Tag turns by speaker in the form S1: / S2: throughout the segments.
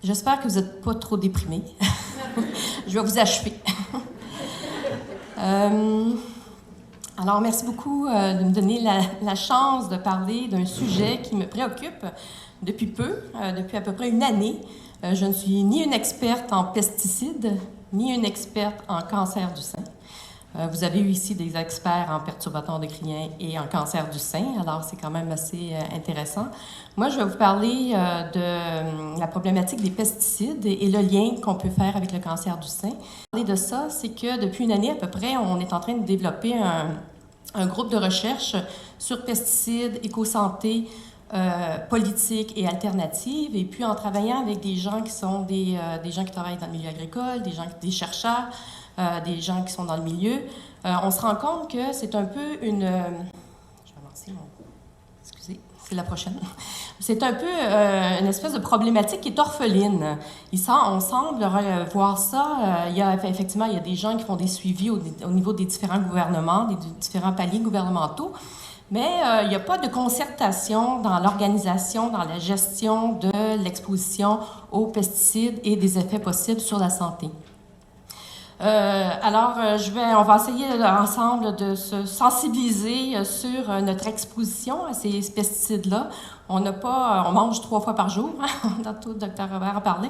S1: J'espère que vous n'êtes pas trop déprimés. Je vais vous achever. Alors, merci beaucoup de me donner la chance de parler d'un sujet qui me préoccupe depuis peu, depuis à peu près une année. Je ne suis ni une experte en pesticides, ni une experte en cancer du sein. Vous avez eu ici des experts en perturbateurs endocriniens et en cancer du sein, alors c'est quand même assez intéressant. Moi, je vais vous parler de la problématique des pesticides et le lien qu'on peut faire avec le cancer du sein. Parler de ça, c'est que depuis une année à peu près, on est en train de développer un groupe de recherche sur pesticides, éco-santé, politique et alternative, et puis en travaillant avec des gens qui sont des gens qui travaillent dans le milieu agricole, des chercheurs, des gens qui sont dans le milieu, on se rend compte que c'est un peu une... je vais avancer mon... Excusez, c'est la prochaine. C'est un peu une espèce de problématique qui est orpheline. On semble voir ça. Effectivement, il y a des gens qui font des suivis au niveau des différents gouvernements, des différents paliers gouvernementaux, mais il n'y a pas de concertation dans l'organisation, dans la gestion de l'exposition aux pesticides et des effets possibles sur la santé. On va essayer ensemble de se sensibiliser sur notre exposition à ces pesticides-là. On mange 3 fois par jour, tantôt le docteur Robert a parlé.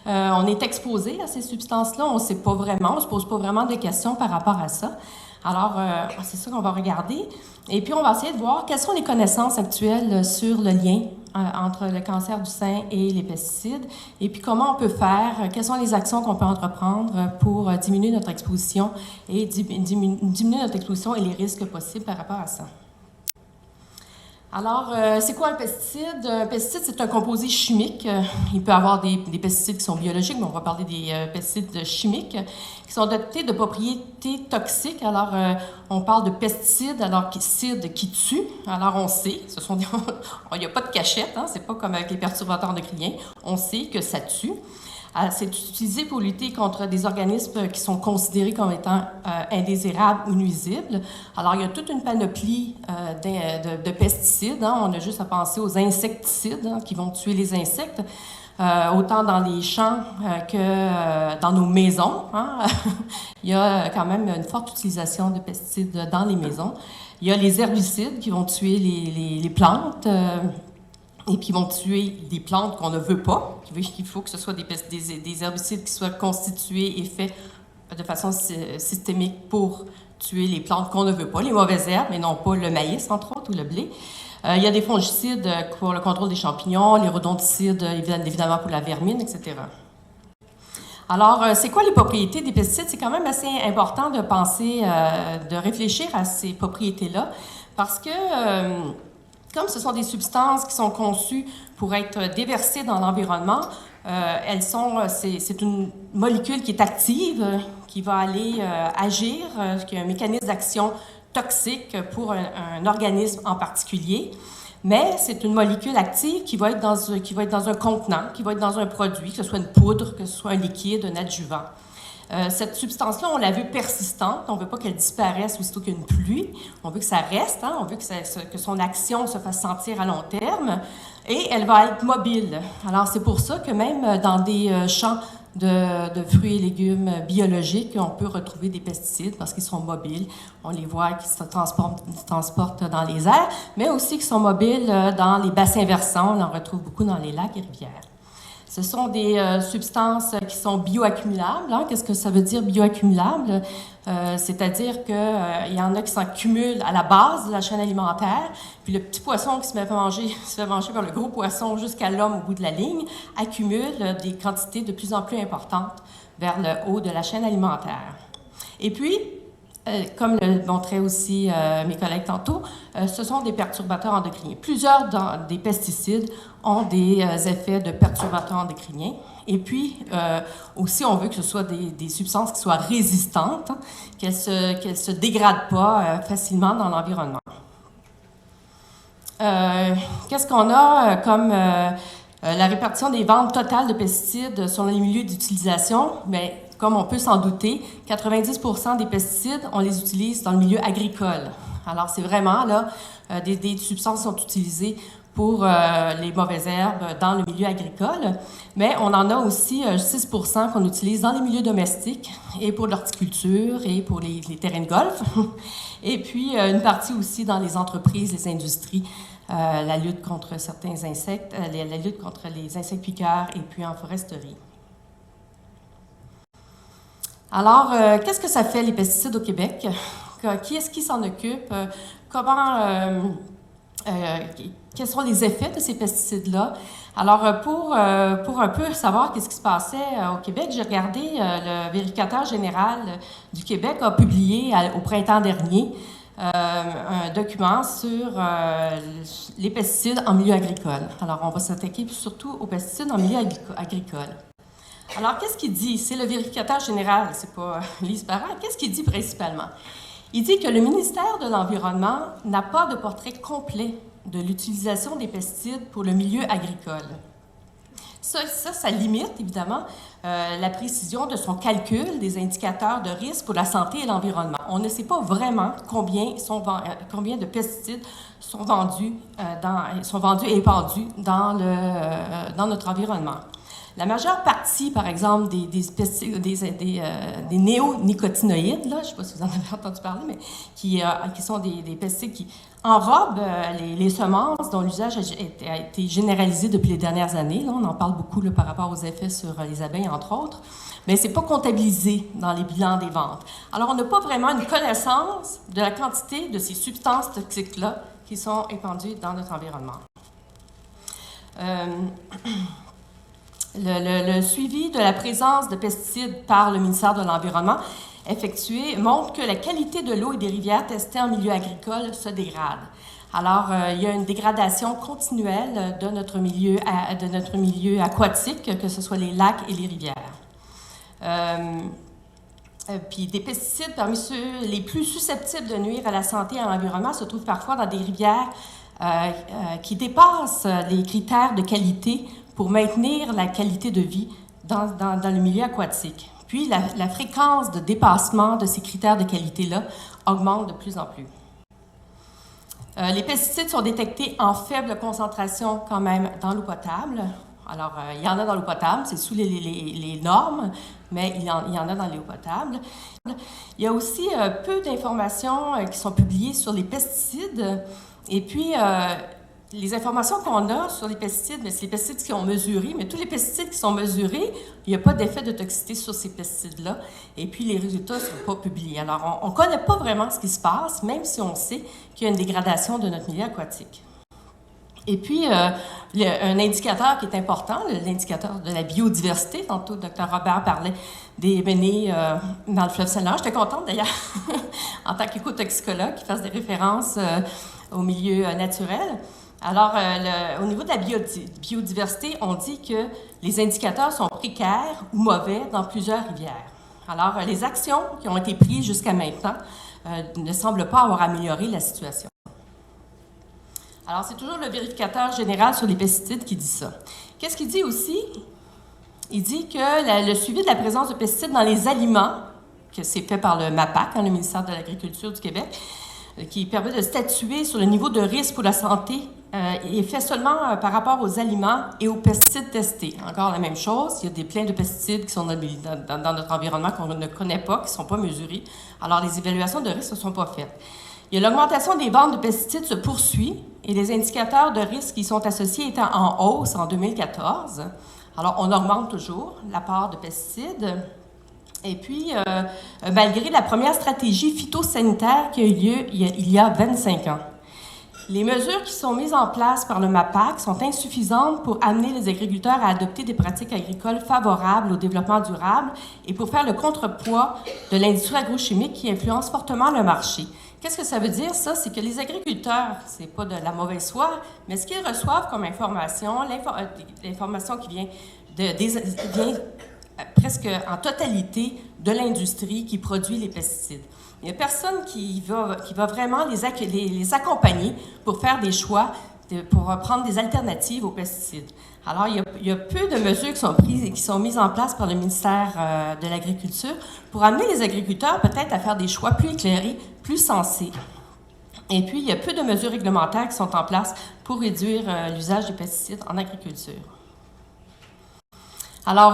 S1: On est exposé à ces substances-là, on ne sait pas vraiment, on ne se pose pas vraiment de questions par rapport à ça. Alors, c'est ça qu'on va regarder. Et puis, on va essayer de voir quelles sont les connaissances actuelles sur le lien entre le cancer du sein et les pesticides, et puis comment on peut faire, quelles sont les actions qu'on peut entreprendre pour diminuer notre exposition et diminuer notre exposition et les risques possibles par rapport à ça. Alors, c'est quoi un pesticide? Un pesticide, c'est un composé chimique. Il peut y avoir des pesticides qui sont biologiques, mais on va parler des pesticides chimiques qui sont dotés de propriétés toxiques. Alors, on parle de pesticides, alors qui tuent. Alors, on sait, il n'y a pas de cachette, hein, c'est pas comme avec les perturbateurs endocriniens. On sait que ça tue. C'est utilisé pour lutter contre des organismes qui sont considérés comme étant indésirables ou nuisibles. Alors, il y a toute une panoplie de pesticides. Hein. On a juste à penser aux insecticides qui vont tuer les insectes, autant dans les champs que dans nos maisons. Hein. Il y a quand même une forte utilisation de pesticides dans les maisons. Il y a les herbicides qui vont tuer les plantes. Et puis, ils vont tuer des plantes qu'on ne veut pas. Il faut que ce soit des herbicides qui soient constitués et faits de façon systémique pour tuer les plantes qu'on ne veut pas, les mauvaises herbes, mais non pas le maïs, entre autres, ou le blé. Il y a des fongicides pour le contrôle des champignons, les rodonticides, évidemment, pour la vermine, etc. Alors, c'est quoi les propriétés des pesticides? C'est quand même assez important de penser, de réfléchir à ces propriétés-là, parce que... comme ce sont des substances qui sont conçues pour être déversées dans l'environnement, c'est une molécule qui est active, qui va aller agir, qui a un mécanisme d'action toxique pour un organisme en particulier. Mais c'est une molécule active qui va être dans un contenant, qui va être dans un produit, que ce soit une poudre, que ce soit un liquide, un adjuvant. Cette substance-là, on la veut persistante. On ne veut pas qu'elle disparaisse aussitôt qu'il y a une pluie. On veut que ça reste. Hein? On veut que son action se fasse sentir à long terme. Et elle va être mobile. Alors, c'est pour ça que même dans des champs de fruits et légumes biologiques, on peut retrouver des pesticides parce qu'ils sont mobiles. On les voit qui se transportent dans les airs, mais aussi qui sont mobiles dans les bassins versants. On en retrouve beaucoup dans les lacs et rivières. Ce sont des substances qui sont bioaccumulables. Hein. Qu'est-ce que ça veut dire bioaccumulable? C'est-à-dire qu'il y en a qui s'accumulent à la base de la chaîne alimentaire, puis le petit poisson qui se fait manger par le gros poisson jusqu'à l'homme au bout de la ligne, accumule des quantités de plus en plus importantes vers le haut de la chaîne alimentaire. Et puis, comme le montraient aussi mes collègues tantôt, ce sont des perturbateurs endocriniens. Plusieurs des pesticides ont des effets de perturbateurs endocriniens. Et puis, aussi, on veut que ce soit des substances qui soient résistantes, hein, qu'elles se dégradent pas facilement dans l'environnement. Qu'est-ce qu'on a comme la répartition des ventes totales de pesticides sur les milieux d'utilisation? Bien, comme on peut s'en douter, 90% des pesticides, on les utilise dans le milieu agricole. Alors, c'est vraiment, là, des substances qui sont utilisées pour les mauvaises herbes dans le milieu agricole, mais on en a aussi 6 qu'on utilise dans les milieux domestiques et pour l'horticulture et pour les terrains de golf. Et puis, une partie aussi dans les entreprises, les industries, la lutte contre certains insectes, la lutte contre les insectes piqueurs et puis en foresterie. Alors, qu'est-ce que ça fait les pesticides au Québec? Qui est-ce qui s'en occupe? Quels sont les effets de ces pesticides-là? Alors, pour un peu savoir qu'est-ce qui se passait au Québec, j'ai regardé, le vérificateur général du Québec a publié au printemps dernier un document sur les pesticides en milieu agricole. Alors, on va s'attaquer surtout aux pesticides en milieu agricole. Alors, qu'est-ce qu'il dit? C'est le vérificateur général, c'est pas Lise Parent. Qu'est-ce qu'il dit principalement? Il dit que le ministère de l'Environnement n'a pas de portrait complet de l'utilisation des pesticides pour le milieu agricole. Ça limite, évidemment, la précision de son calcul des indicateurs de risque pour la santé et l'environnement. On ne sait pas vraiment combien de pesticides sont vendus et épandus dans notre environnement. La majeure partie, par exemple, des néonicotinoïdes, là, je ne sais pas si vous en avez entendu parler, mais qui sont des pesticides qui enrobent les semences dont l'usage a été généralisé depuis les dernières années. Là, on en parle beaucoup là, par rapport aux effets sur les abeilles, entre autres. Mais ce n'est pas comptabilisé dans les bilans des ventes. Alors, on n'a pas vraiment une connaissance de la quantité de ces substances toxiques-là qui sont épandues dans notre environnement. Le suivi de la présence de pesticides par le ministère de l'Environnement effectué montre que la qualité de l'eau et des rivières testées en milieu agricole se dégrade. Alors, il y a une dégradation continuelle de notre milieu aquatique, que ce soit les lacs et les rivières. Puis des pesticides, parmi ceux les plus susceptibles de nuire à la santé et à l'environnement, se trouvent parfois dans des rivières qui dépassent les critères de qualité pour maintenir la qualité de vie dans le milieu aquatique. Puis, la fréquence de dépassement de ces critères de qualité-là augmente de plus en plus. Les pesticides sont détectés en faible concentration quand même dans l'eau potable. Alors, il y en a dans l'eau potable, c'est sous les normes, mais il y en a dans l'eau potable. Il y a aussi peu d'informations qui sont publiées sur les pesticides. Et puis, les informations qu'on a sur les pesticides, c'est les pesticides qui sont mesurés, mais tous les pesticides qui sont mesurés, il n'y a pas d'effet de toxicité sur ces pesticides-là, et puis les résultats ne sont pas publiés. Alors, on ne connaît pas vraiment ce qui se passe, même si on sait qu'il y a une dégradation de notre milieu aquatique. Et puis, un indicateur qui est important, l'indicateur de la biodiversité, tantôt le Dr Robert parlait des menées dans le fleuve Saint-Laurent. J'étais contente d'ailleurs, en tant qu'écotoxicologue, qui fasse des références au milieu naturel. Alors, au niveau de la biodiversité, on dit que les indicateurs sont précaires ou mauvais dans plusieurs rivières. Alors, les actions qui ont été prises jusqu'à maintenant ne semblent pas avoir amélioré la situation. Alors, c'est toujours le vérificateur général sur les pesticides qui dit ça. Qu'est-ce qu'il dit aussi? Il dit que le suivi de la présence de pesticides dans les aliments, que c'est fait par le MAPAC, le ministère de l'Agriculture du Québec, qui permet de statuer sur le niveau de risque pour la santé, est fait seulement par rapport aux aliments et aux pesticides testés. Encore la même chose, il y a plein de pesticides qui sont dans notre environnement qu'on ne connaît pas, qui ne sont pas mesurés. Alors, les évaluations de risque ne sont pas faites. L'augmentation des ventes de pesticides se poursuit et les indicateurs de risque qui sont associés étant en hausse en 2014. Alors, on augmente toujours la part de pesticides. Et puis, malgré la première stratégie phytosanitaire qui a eu lieu il y a 25 ans, les mesures qui sont mises en place par le MAPAC sont insuffisantes pour amener les agriculteurs à adopter des pratiques agricoles favorables au développement durable et pour faire le contrepoids de l'industrie agrochimique qui influence fortement le marché. Qu'est-ce que ça veut dire, ça? C'est que les agriculteurs, c'est pas de la mauvaise foi, mais ce qu'ils reçoivent comme information, l'information qui vient presque en totalité de l'industrie qui produit les pesticides. Il n'y a personne qui va vraiment les accompagner pour faire des choix, pour prendre des alternatives aux pesticides. Alors, il y a peu de mesures qui sont prises et qui sont mises en place par le ministère de l'Agriculture pour amener les agriculteurs peut-être à faire des choix plus éclairés, plus sensés. Et puis, il y a peu de mesures réglementaires qui sont en place pour réduire l'usage des pesticides en agriculture. Alors,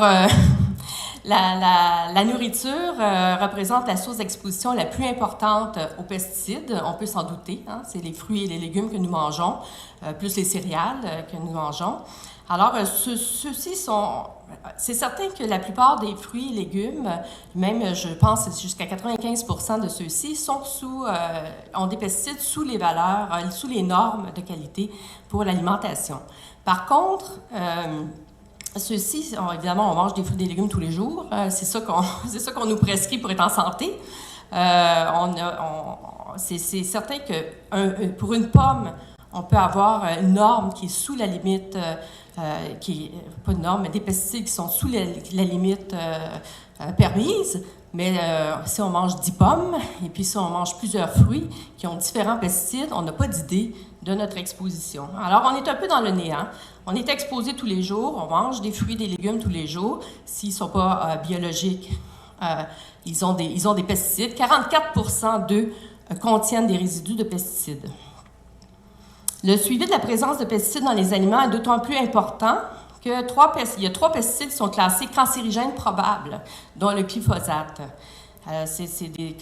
S1: la nourriture représente la source d'exposition la plus importante aux pesticides, on peut s'en douter, hein, c'est les fruits et les légumes que nous mangeons, plus les céréales que nous mangeons. Alors, ceux-ci sont... C'est certain que la plupart des fruits et légumes, même je pense jusqu'à 95% de ceux-ci, ont des pesticides sous les valeurs, sous les normes de qualité pour l'alimentation. Par contre, ceux-ci, évidemment, on mange des fruits et des légumes tous les jours. C'est ça qu'on nous prescrit pour être en santé. C'est certain que pour une pomme, on peut avoir une norme qui est sous la limite, pas une norme, mais des pesticides qui sont sous la limite permise. Mais si on mange 10 pommes et puis si on mange plusieurs fruits qui ont différents pesticides, on n'a pas d'idée de notre exposition. Alors, on est un peu dans le néant. On est exposé tous les jours, on mange des fruits, des légumes tous les jours. S'ils ne sont pas biologiques, ils ont des pesticides. 44% d'eux contiennent des résidus de pesticides. Le suivi de la présence de pesticides dans les aliments est d'autant plus important qu'il y a 3 pesticides qui sont classés cancérigènes probables, dont le glyphosate. C'est des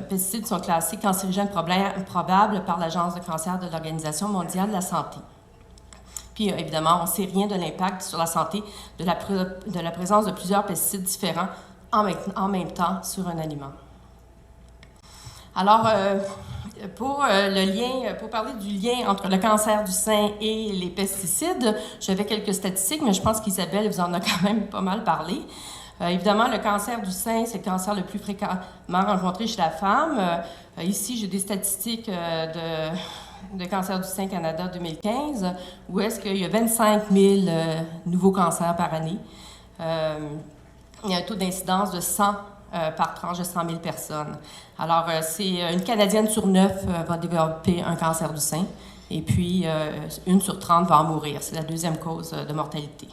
S1: pesticides qui sont classés cancérigènes probables par l'Agence de cancer de l'Organisation mondiale de la santé. Puis, évidemment, on ne sait rien de l'impact sur la santé de la présence de plusieurs pesticides différents en même temps sur un aliment. Alors, pour parler du lien entre le cancer du sein et les pesticides, j'avais quelques statistiques, mais je pense qu'Isabelle vous en a quand même pas mal parlé. Évidemment, le cancer du sein, c'est le cancer le plus fréquemment rencontré chez la femme. Ici, j'ai des statistiques de Cancer du sein Canada 2015, où est-ce qu'il y a 25 000 nouveaux cancers par année. Il y a un taux d'incidence de 100 par tranche de 100 000 personnes. Alors, c'est une Canadienne sur 9 va développer un cancer du sein, et puis 1 sur 30 va en mourir. C'est la deuxième cause de mortalité.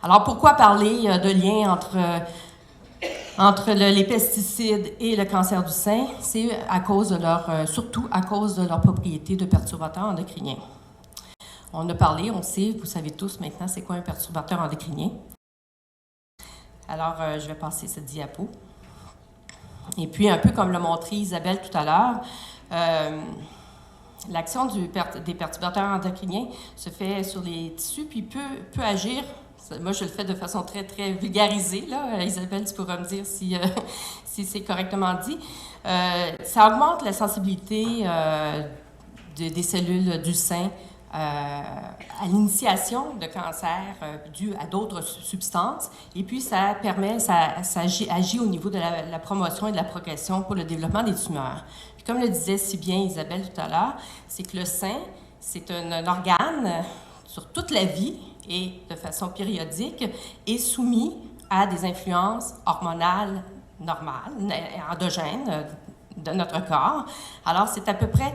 S1: Alors, pourquoi parler de lien entre les pesticides et le cancer du sein? C'est surtout à cause de leur propriété de perturbateurs endocriniens. On a parlé, on sait, vous savez tous maintenant, c'est quoi un perturbateur endocrinien. Alors, je vais passer cette diapo. Et puis, un peu comme l'a montré Isabelle tout à l'heure, l'action des perturbateurs endocriniens se fait sur les tissus, puis peut agir. Moi, je le fais de façon très, très vulgarisée, là. Isabelle, tu pourras me dire si c'est correctement dit. Ça augmente la sensibilité des cellules du sein à l'initiation de cancer dû à d'autres substances. Et puis, ça agit au niveau de la promotion et de la progression pour le développement des tumeurs. Puis, comme le disait si bien Isabelle tout à l'heure, c'est que le sein, c'est un organe sur toute la vie et de façon périodique est soumis à des influences hormonales normales, endogènes de notre corps. Alors, c'est à peu près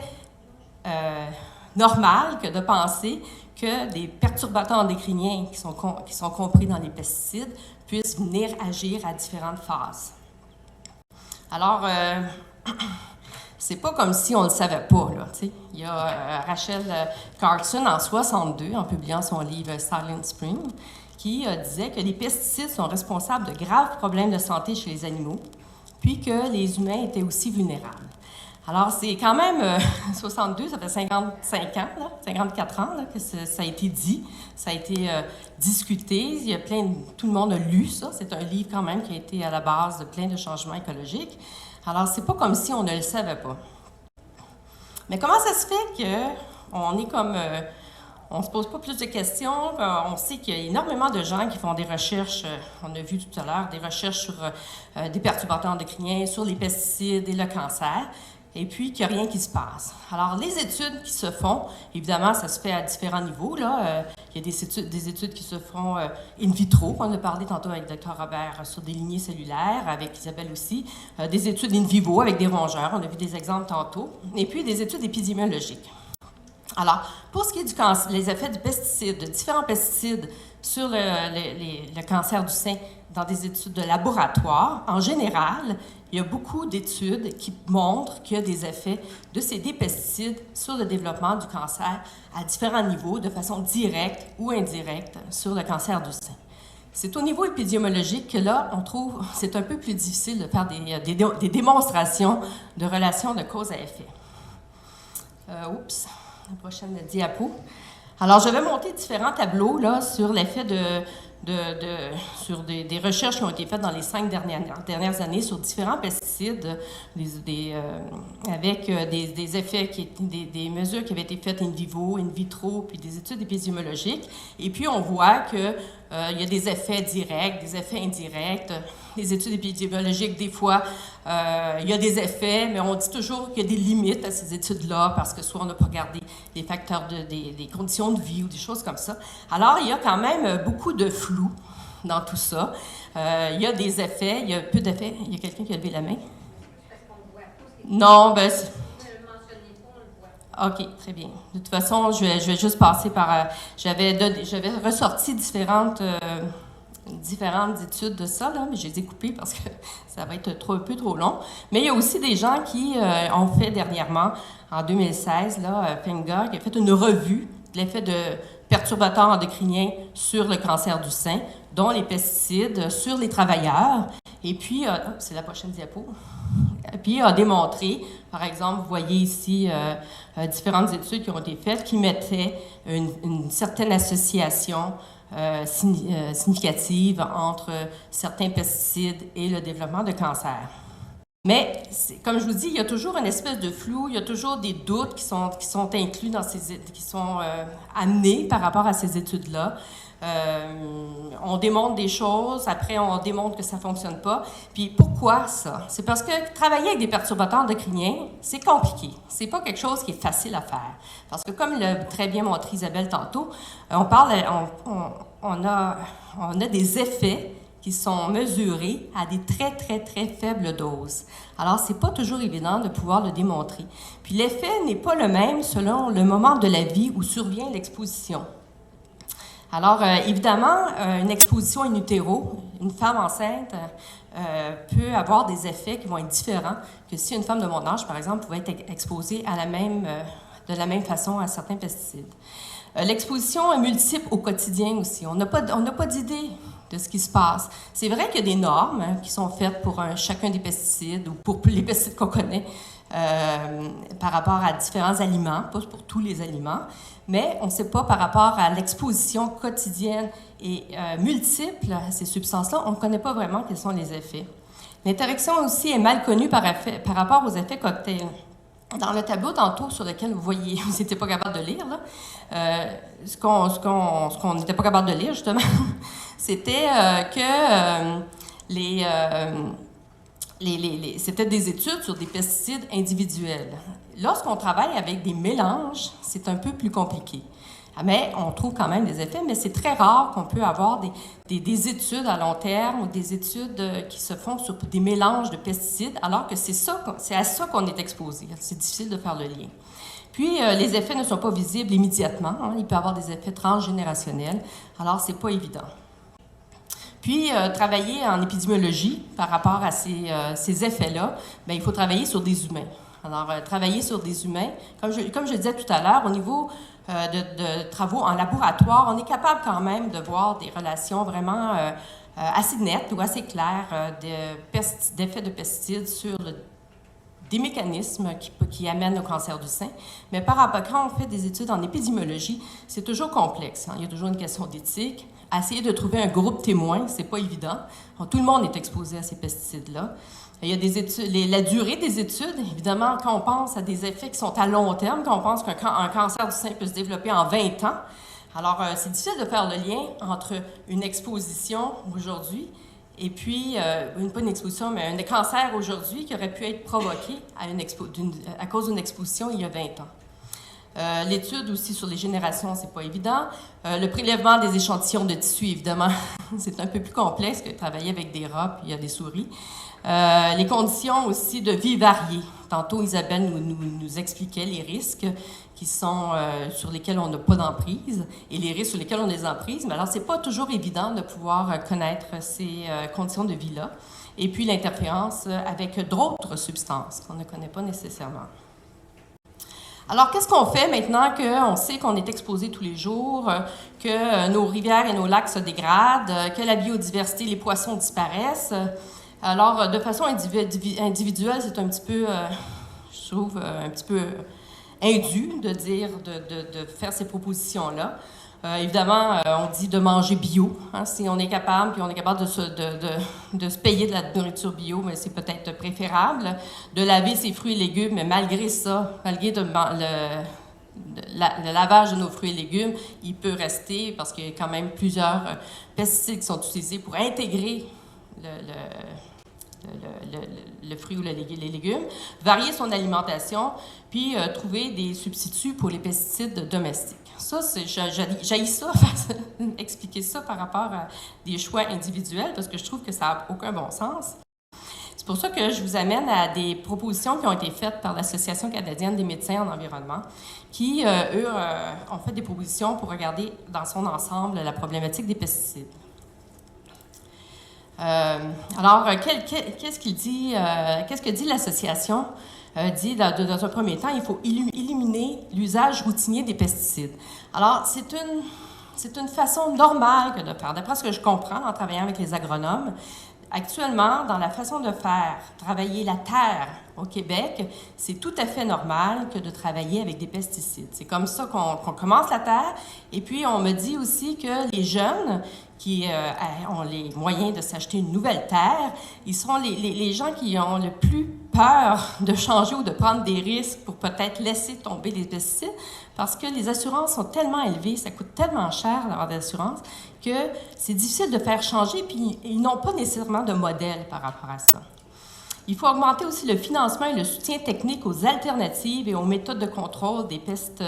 S1: normal que de penser que des perturbateurs endocriniens qui sont compris dans les pesticides puissent venir agir à différentes phases. Alors, c'est pas comme si on ne le savait pas, là, tu sais. Il y a Rachel Carson, en 1962, en publiant son livre « Silent Spring », qui disait que les pesticides sont responsables de graves problèmes de santé chez les animaux, puis que les humains étaient aussi vulnérables. Alors, c'est quand même 62, ça fait 55 ans, là, 54 ans là, que ça a été dit, ça a été discuté. Il y a tout le monde a lu ça. C'est un livre quand même qui a été à la base de plein de changements écologiques. Alors, c'est pas comme si on ne le savait pas. Mais comment ça se fait qu'on est comme... on se pose pas plus de questions. On sait qu'il y a énormément de gens qui font des recherches, on a vu tout à l'heure, des recherches sur des perturbateurs endocriniens, sur les pesticides et le cancer, et puis qu'il n'y a rien qui se passe. Alors, les études qui se font, évidemment, ça se fait à différents niveaux, là. Il y a des études qui se font in vitro, on a parlé tantôt avec le Dr Robert sur des lignées cellulaires, avec Isabelle aussi, des études in vivo avec des rongeurs, on a vu des exemples tantôt, et puis des études épidémiologiques. Alors, pour ce qui est du cancer, les effets du pesticide, de différents pesticides sur le cancer du sein dans des études de laboratoire. En général, il y a beaucoup d'études qui montrent qu'il y a des effets de ces pesticides sur le développement du cancer à différents niveaux, de façon directe ou indirecte, sur le cancer du sein. C'est au niveau épidémiologique que là, on trouve, c'est un peu plus difficile de faire des démonstrations de relations de cause à effet. La prochaine diapo. Alors, je vais monter différents tableaux là, sur l'effet sur des recherches qui ont été faites dans les 5 dernières années sur différents pesticides, avec des effets, des mesures qui avaient été faites in vivo, in vitro, puis des études épidémiologiques. Et puis, on voit qu'il y a des effets directs, des effets indirects. Les études épidémiologiques, des fois, il y a des effets, mais on dit toujours qu'il y a des limites à ces études-là, parce que soit on n'a pas regardé les facteurs des conditions de vie ou des choses comme ça. Alors, il y a quand même beaucoup de flou dans tout ça. Il y a des effets, il y a peu d'effets. Il y a quelqu'un qui a levé la main?
S2: Parce qu'on le voit pas.
S1: Non, ben...
S2: Vous ne le mentionnez pas, on le voit.
S1: OK, très bien. De toute façon, je vais juste passer par... J'avais ressorti différentes études de ça, là, mais je les ai coupées parce que ça va être un peu trop long. Mais il y a aussi des gens qui ont fait dernièrement, en 2016, là, Fenga, qui a fait une revue de l'effet de perturbateurs endocriniens sur le cancer du sein, dont les pesticides sur les travailleurs. Et puis, c'est la prochaine diapo. Et puis, a démontré, par exemple, vous voyez ici différentes études qui ont été faites qui mettaient une certaine association significative entre certains pesticides et le développement de cancer. Mais, comme je vous dis, il y a toujours une espèce de flou, il y a toujours des doutes qui sont inclus dans qui sont amenés par rapport à ces études-là. On démontre des choses, après on démontre que ça ne fonctionne pas. Puis pourquoi ça? C'est parce que travailler avec des perturbateurs endocriniens, c'est compliqué. C'est pas quelque chose qui est facile à faire. Parce que comme l'a très bien montré Isabelle tantôt, on a des effets qui sont mesurés à des très, très, très faibles doses. Alors, c'est pas toujours évident de pouvoir le démontrer. Puis l'effet n'est pas le même selon le moment de la vie où survient l'exposition. Alors, évidemment, une exposition in utero, une femme enceinte peut avoir des effets qui vont être différents que si une femme de mon âge, par exemple, pouvait être exposée de la même façon à certains pesticides. L'exposition est multiple au quotidien aussi. On n'a pas d'idée de ce qui se passe. C'est vrai qu'il y a des normes qui sont faites pour chacun des pesticides ou pour les pesticides qu'on connaît par rapport à différents aliments, pas pour tous les aliments, mais on ne sait pas par rapport à l'exposition quotidienne et multiple à ces substances-là, on ne connaît pas vraiment quels sont les effets. L'interaction aussi est mal connue par rapport aux effets cocktails. Dans le tableau tantôt sur lequel vous voyez, vous n'étiez pas capable de lire, là, ce qu'on n'était pas capable de lire, justement, c'était que c'était des études sur des pesticides individuels. Lorsqu'on travaille avec des mélanges, c'est un peu plus compliqué. Mais on trouve quand même des effets, mais c'est très rare qu'on peut avoir des études à long terme ou des études qui se font sur des mélanges de pesticides, alors que c'est à ça qu'on est exposé. C'est difficile de faire le lien. Puis, les effets ne sont pas visibles immédiatement. Hein. Il peut y avoir des effets transgénérationnels, alors c'est pas évident. Puis, travailler en épidémiologie par rapport à ces effets-là, bien, il faut travailler sur des humains. Alors, travailler sur des humains, comme je le disais tout à l'heure, au niveau de travaux en laboratoire, on est capable quand même de voir des relations vraiment assez nettes ou assez claires d'effets de pesticides sur des mécanismes qui amènent au cancer du sein. Mais par rapport, quand on fait des études en épidémiologie, c'est toujours complexe. Hein? Il y a toujours une question d'éthique. Essayer de trouver un groupe témoin, c'est pas évident. Tout le monde est exposé à ces pesticides-là. Il y a des études, la durée des études, évidemment, quand on pense à des effets qui sont à long terme, quand on pense qu'un cancer du sein peut se développer en 20 ans, alors c'est difficile de faire le lien entre une exposition aujourd'hui et puis, pas une exposition, mais un cancer aujourd'hui qui aurait pu être provoqué à cause d'une exposition il y a 20 ans. L'étude aussi sur les générations, c'est pas évident. Le prélèvement des échantillons de tissu, évidemment, c'est un peu plus complexe que de travailler avec des rats puis il y a des souris. Les conditions aussi de vie variées. Tantôt, Isabelle nous expliquait les risques sur lesquels on n'a pas d'emprise et les risques sur lesquels on a des emprises. Mais alors, c'est pas toujours évident de pouvoir connaître ces conditions de vie-là. Et puis, l'interférence avec d'autres substances qu'on ne connaît pas nécessairement. Alors, qu'est-ce qu'on fait maintenant qu'on sait qu'on est exposé tous les jours, que nos rivières et nos lacs se dégradent, que la biodiversité, les poissons disparaissent? Alors, de façon individuelle, c'est un petit peu, je trouve, un petit peu indu de dire, de faire ces propositions-là. Évidemment, on dit de manger bio, hein, si on est capable, puis on est capable de se payer de la nourriture bio, mais c'est peut-être préférable. De laver ses fruits et légumes, mais malgré ça, malgré le lavage de nos fruits et légumes, il peut rester, parce qu'il y a quand même plusieurs pesticides qui sont utilisés pour intégrer le fruit ou les légumes, varier son alimentation, puis trouver des substituts pour les pesticides domestiques. Ça, j'haïs ça, expliquer ça par rapport à des choix individuels, parce que je trouve que ça n'a aucun bon sens. C'est pour ça que je vous amène à des propositions qui ont été faites par l'Association canadienne des médecins en environnement, qui, eux, ont fait des propositions pour regarder dans son ensemble la problématique des pesticides. Alors, qu'est-ce qu'il dit? Qu'est-ce que dit l'association? Dit dans un premier temps, il faut éliminer l'usage routinier des pesticides. Alors, c'est une façon normale de faire. D'après ce que je comprends en travaillant avec les agronomes, actuellement, dans la façon de faire travailler la terre au Québec, c'est tout à fait normal que de travailler avec des pesticides. C'est comme ça qu'on commence la terre. Et puis, on me dit aussi que les jeunes qui ont les moyens de s'acheter une nouvelle terre, ils seront les gens qui ont le plus peur de changer ou de prendre des risques pour peut-être laisser tomber les pesticides, parce que les assurances sont tellement élevées, ça coûte tellement cher d'avoir des assurances, que c'est difficile de faire changer, puis ils n'ont pas nécessairement de modèle par rapport à ça. Il faut augmenter aussi le financement et le soutien technique aux alternatives et aux méthodes de contrôle des pestes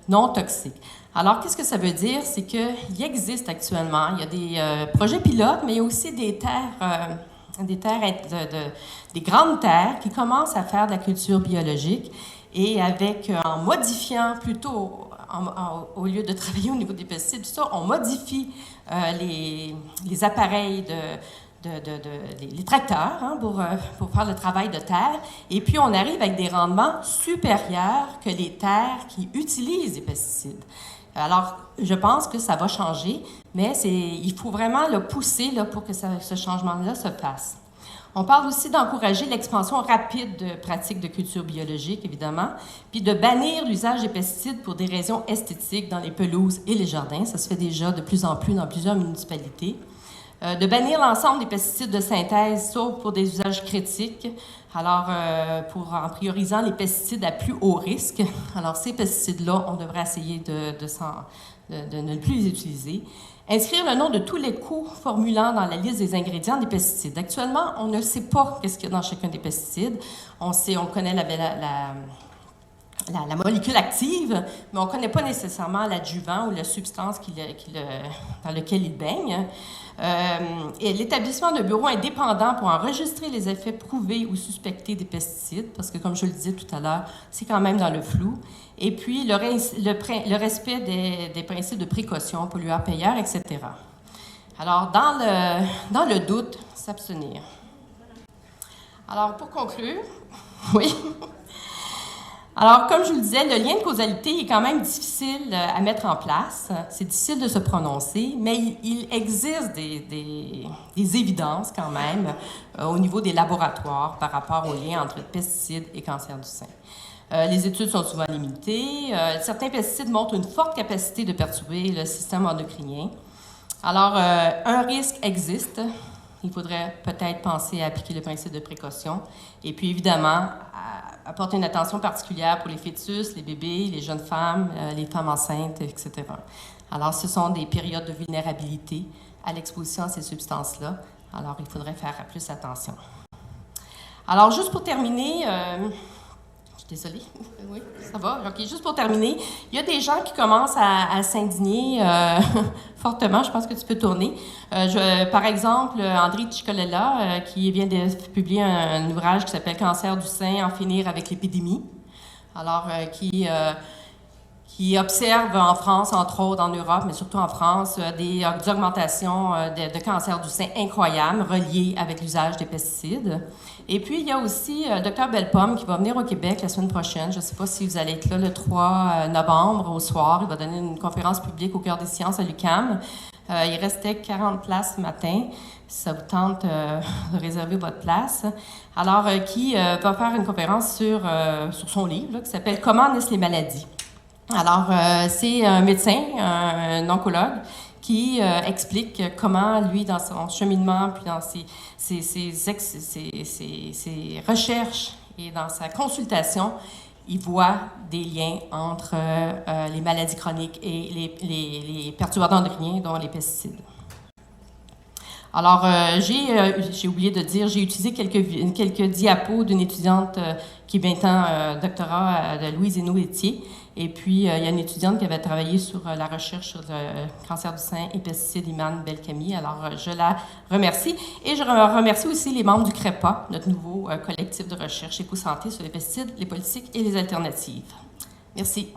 S1: non toxiques. Alors, qu'est-ce que ça veut dire? C'est qu'il existe actuellement, il y a des projets pilotes, mais il y a aussi des grandes terres qui commencent à faire de la culture biologique et en modifiant plutôt, au lieu de travailler au niveau des pesticides, tout ça, on modifie les appareils les tracteurs, hein, pour faire le travail de terre, et puis on arrive avec des rendements supérieurs que les terres qui utilisent des pesticides. Alors, je pense que ça va changer, mais il faut vraiment le pousser là, pour que ce changement-là se fasse. On parle aussi d'encourager l'expansion rapide de pratiques de culture biologique, évidemment, puis de bannir l'usage des pesticides pour des raisons esthétiques dans les pelouses et les jardins. Ça se fait déjà de plus en plus dans plusieurs municipalités. De bannir l'ensemble des pesticides de synthèse, sauf pour des usages critiques, alors en priorisant les pesticides à plus haut risque. Alors, ces pesticides-là, on devrait essayer de ne plus les utiliser. Inscrire le nom de tous les co-formulants dans la liste des ingrédients des pesticides. Actuellement, on ne sait pas qu'est-ce qu'il y a dans chacun des pesticides. On connaît la molécule active, mais on ne connaît pas nécessairement l'adjuvant ou la substance dans laquelle il baigne. Et l'établissement d'un bureau indépendant pour enregistrer les effets prouvés ou suspectés des pesticides, parce que, comme je le disais tout à l'heure, c'est quand même dans le flou. Et puis, le respect des principes de précaution, pollueur-payeur, etc. Alors, dans le doute, s'abstenir. Alors, pour conclure, oui. Alors, comme je vous le disais, le lien de causalité est quand même difficile à mettre en place. C'est difficile de se prononcer, mais il existe des évidences quand même au niveau des laboratoires par rapport au lien entre pesticides et cancer du sein. Les études sont souvent limitées. Certains pesticides montrent une forte capacité de perturber le système endocrinien. Alors, un risque existe. Il faudrait peut-être penser à appliquer le principe de précaution. Et puis, évidemment, apporter une attention particulière pour les fœtus, les bébés, les jeunes femmes, les femmes enceintes, etc. Alors, ce sont des périodes de vulnérabilité à l'exposition à ces substances-là. Alors, il faudrait faire plus attention. Alors, juste pour terminer, je suis désolée. Oui, ça va? OK, juste pour terminer, il y a des gens qui commencent à s'indigner fortement. Je pense que tu peux tourner. Par exemple, André Cicolella, qui vient de publier un ouvrage qui s'appelle « Cancer du sein, en finir avec l'épidémie », alors qui qui observe en France, entre autres en Europe, mais surtout en France, des augmentations de cancer du sein incroyables reliées avec l'usage des pesticides. Et puis, il y a aussi Dr Bellepomme qui va venir au Québec la semaine prochaine. Je ne sais pas si vous allez être là le 3 novembre au soir. Il va donner une conférence publique au Cœur des sciences à l'UQAM. Il restait 40 places ce matin. Si ça vous tente de réserver votre place. Alors, qui va faire une conférence sur son livre là, qui s'appelle « Comment naissent les maladies ». Alors, c'est un médecin, un oncologue, qui explique comment, lui, dans son cheminement, puis dans ses recherches et dans sa consultation, il voit des liens entre les maladies chroniques et les perturbateurs endocriniens, dont les pesticides. Alors, j'ai oublié de dire, j'ai utilisé quelques diapos d'une étudiante qui est maintenant doctorat de Louise Hénaud-Étier. Et puis, il y a une étudiante qui avait travaillé sur la recherche sur le cancer du sein et pesticides, Imane Belkami. Alors, je la remercie. Et je remercie aussi les membres du CREPA, notre nouveau collectif de recherche éco-santé sur les pesticides, les politiques et les alternatives. Merci.